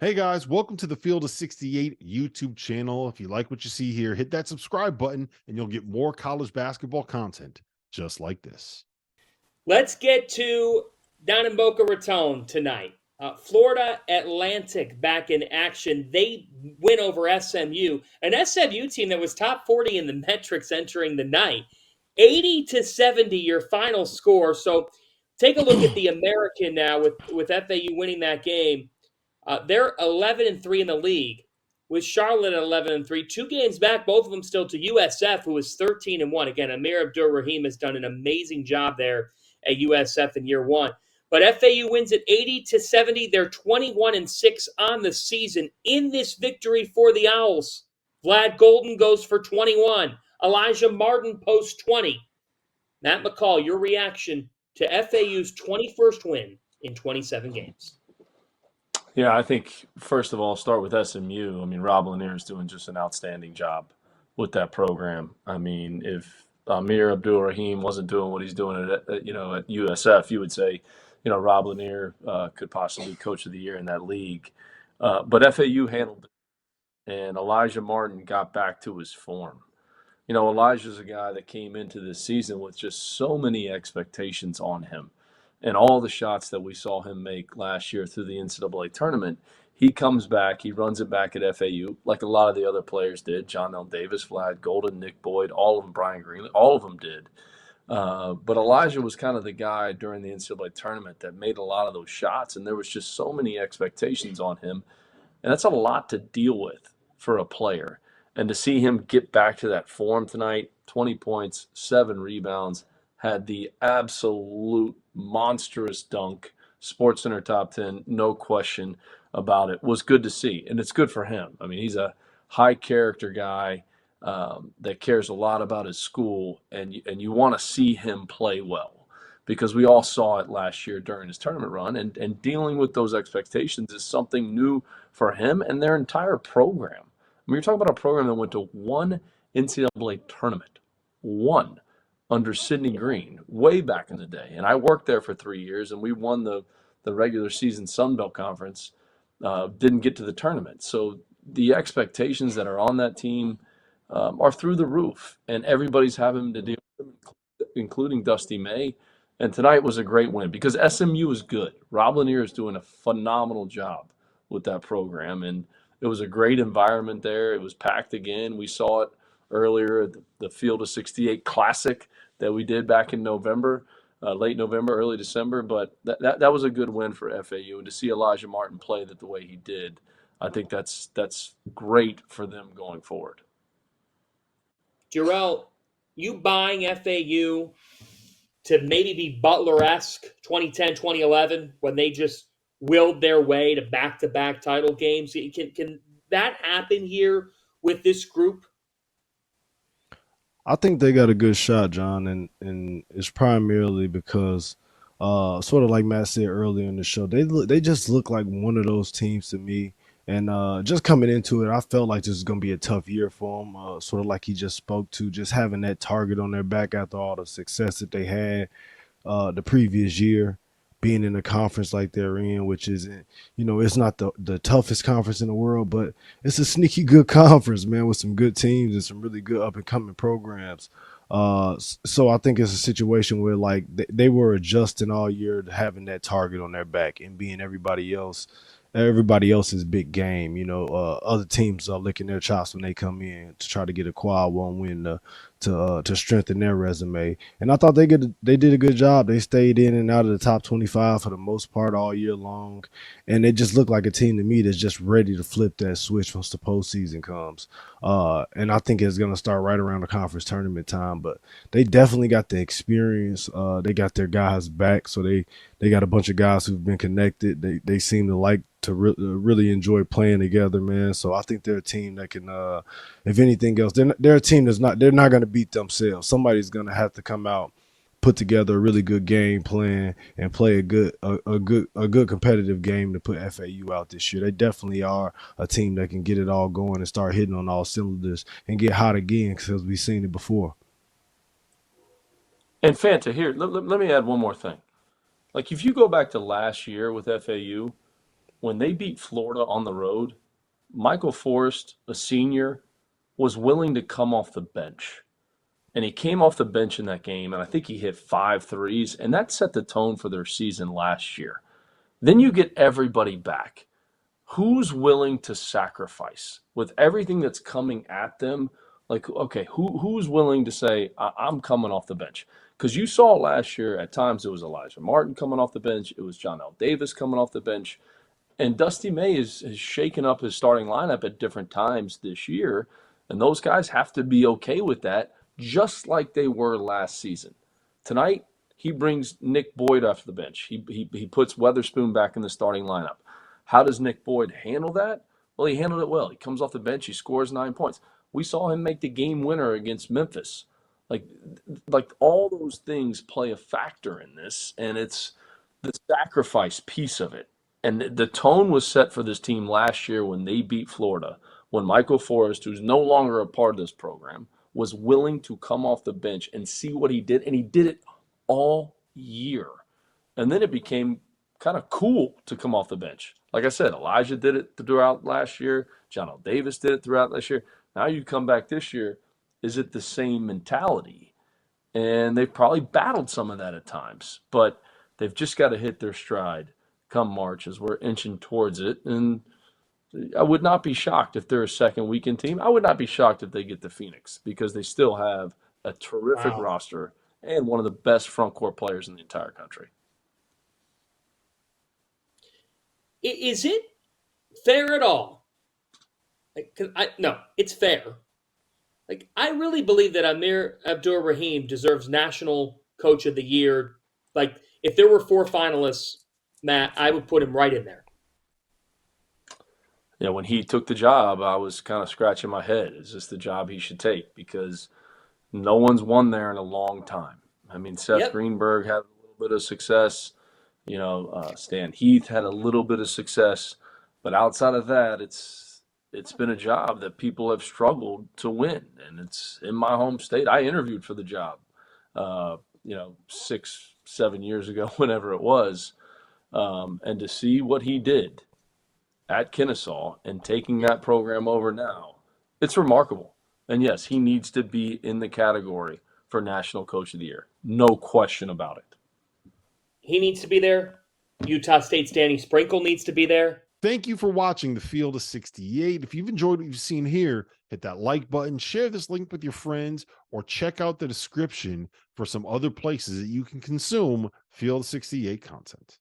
Hey guys, welcome to the Field of 68 YouTube channel. If you like what you see here, hit that subscribe button and you'll get more college basketball content just like this. Let's get to down in Boca Raton tonight. Florida Atlantic back in action. They win over SMU, an SMU team that was top 40 in the metrics entering the night. 80-70, your final score. So take a look at the American now with FAU winning that game. They're 11-3 in the league, with Charlotte at 11-3. 2 games back, both of them still to USF, who is 13-1. Again, Amir Abdur-Rahim has done an amazing job there at USF in year one. But FAU wins at 80-70. They're 21-6 on the season. In this victory for the Owls, Vlad Goalden goes for 21. Elijah Martin posts 20. Matt McCall, your reaction to FAU's 21st win in 27 games. Yeah, I think first of all, start with SMU. I mean, Rob Lanier is doing just an outstanding job with that program. I mean, if Amir Abdul-Rahim wasn't doing what he's doing at USF, you would say, Rob Lanier could possibly coach of the year in that league. But FAU handled it, and Elijah Martin got back to his form. Elijah's a guy that came into this season with just so many expectations on him. And all the shots that we saw him make last year through the NCAA tournament, he comes back, he runs it back at FAU, like a lot of the other players did. John L. Davis, Vlad Goalden, Nick Boyd, all of them, Brian Green, all of them did. But Elijah was kind of the guy during the NCAA tournament that made a lot of those shots, and there was just so many expectations on him. And that's a lot to deal with for a player. And to see him get back to that form tonight, 20 points, 7 rebounds, had the absolute monstrous dunk, SportsCenter top 10, no question about it, was good to see. And it's good for him. I mean, he's a high character guy that cares a lot about his school, and you want to see him play well, because we all saw it last year during his tournament run, and dealing with those expectations is something new for him and their entire program. I mean, you're talking about a program that went to one NCAA tournament, one, under Sidney Green, way back in the day. And I worked there for 3 years, and we won the regular season Sun Belt Conference, didn't get to the tournament. So the expectations that are on that team are through the roof, and everybody's having to deal with them, including Dusty May. And tonight was a great win because SMU is good. Rob Lanier is doing a phenomenal job with that program, and it was a great environment there. It was packed again. We saw it earlier at the Field of 68 Classic that we did back in November, late November, early December. But that was a good win for FAU. And to see Elijah Martin play that the way he did, I think that's great for them going forward. Jerel, you buying FAU to maybe be Butler-esque 2010, 2011 when they just willed their way to back-to-back title games? Can that happen here with this group? I think they got a good shot, John, and it's primarily because, sort of like Matt said earlier in the show, they just look like one of those teams to me. And just coming into it, I felt like this is going to be a tough year for them. Sort of like he just spoke to, just having that target on their back after all the success that they had the previous year, being in a conference like they're in, which isn't, it's not the toughest conference in the world, but it's a sneaky good conference, man, with some good teams and some really good up and coming programs. So I think it's a situation where like they were adjusting all year to having that target on their back and being everybody else's big game. Other teams are licking their chops when they come in to try to get a quad one win to strengthen their resume. And I thought they did a good job. They stayed in and out of the top 25 for the most part all year long, and it just looked like a team to me that's just ready to flip that switch once the postseason comes. And I think it's going to start right around the conference tournament time. But they definitely got the experience. They got their guys back, so they got a bunch of guys who've been connected. They seem to like to really enjoy playing together, man. So I think they're a team that can, if anything else, they're a team they're not going to beat themselves. Somebody's going to have to come out, put together a really good game plan, and play a good competitive game to put FAU out this year. They definitely are a team that can get it all going and start hitting on all cylinders and get hot again, because we've seen it before. And Fanta, here, let me add one more thing. Like, if you go back to last year with FAU, when they beat Florida on the road, Michael Forrest, a senior, was willing to come off the bench. And he came off the bench in that game, and I think he hit 5 threes, and that set the tone for their season last year. Then you get everybody back. Who's willing to sacrifice with everything that's coming at them? Like, okay, who's willing to say, I'm coming off the bench? Because you saw last year, at times it was Elijah Martin coming off the bench. It was John L. Davis coming off the bench. And Dusty May has shaken up his starting lineup at different times this year. And those guys have to be okay with that, just like they were last season. Tonight, he brings Nick Boyd off the bench. He puts Weatherspoon back in the starting lineup. How does Nick Boyd handle that? Well, he handled it well. He comes off the bench. He scores 9 points. We saw him make the game winner against Memphis. Like all those things play a factor in this, and it's the sacrifice piece of it. And the tone was set for this team last year when they beat Florida, when Michael Forrest, who's no longer a part of this program, was willing to come off the bench and see what he did, and he did it all year. And then it became kind of cool to come off the bench. Like I said, Elijah did it throughout last year. John L. Davis did it throughout last year. Now you come back this year, is it the same mentality? And they've probably battled some of that at times, but they've just got to hit their stride come March as we're inching towards it. And I would not be shocked if they're a second weekend team. I would not be shocked if they get to Phoenix, because they still have a terrific roster and one of the best front court players in the entire country. Is it fair at all? No, it's fair. Like, I really believe that Amir Abdur-Rahim deserves National Coach of the Year. Like, if there were 4 finalists, Matt, I would put him right in there. Yeah, when he took the job, I was kind of scratching my head. Is this the job he should take? Because no one's won there in a long time. I mean, Seth Greenberg had a little bit of success. Stan Heath had a little bit of success. But outside of that, it's been a job that people have struggled to win. And it's in my home state. I interviewed for the job, 6-7 years ago, whenever it was. And to see what he did at Kennesaw and taking that program over now, it's remarkable. And yes, he needs to be in the category for National Coach of the Year. No question about it. He needs to be there. Utah State's Danny Sprinkle needs to be there. Thank you for watching the Field of 68. If you've enjoyed what you've seen here, hit that like button, share this link with your friends, or check out the description for some other places that you can consume Field of 68 content.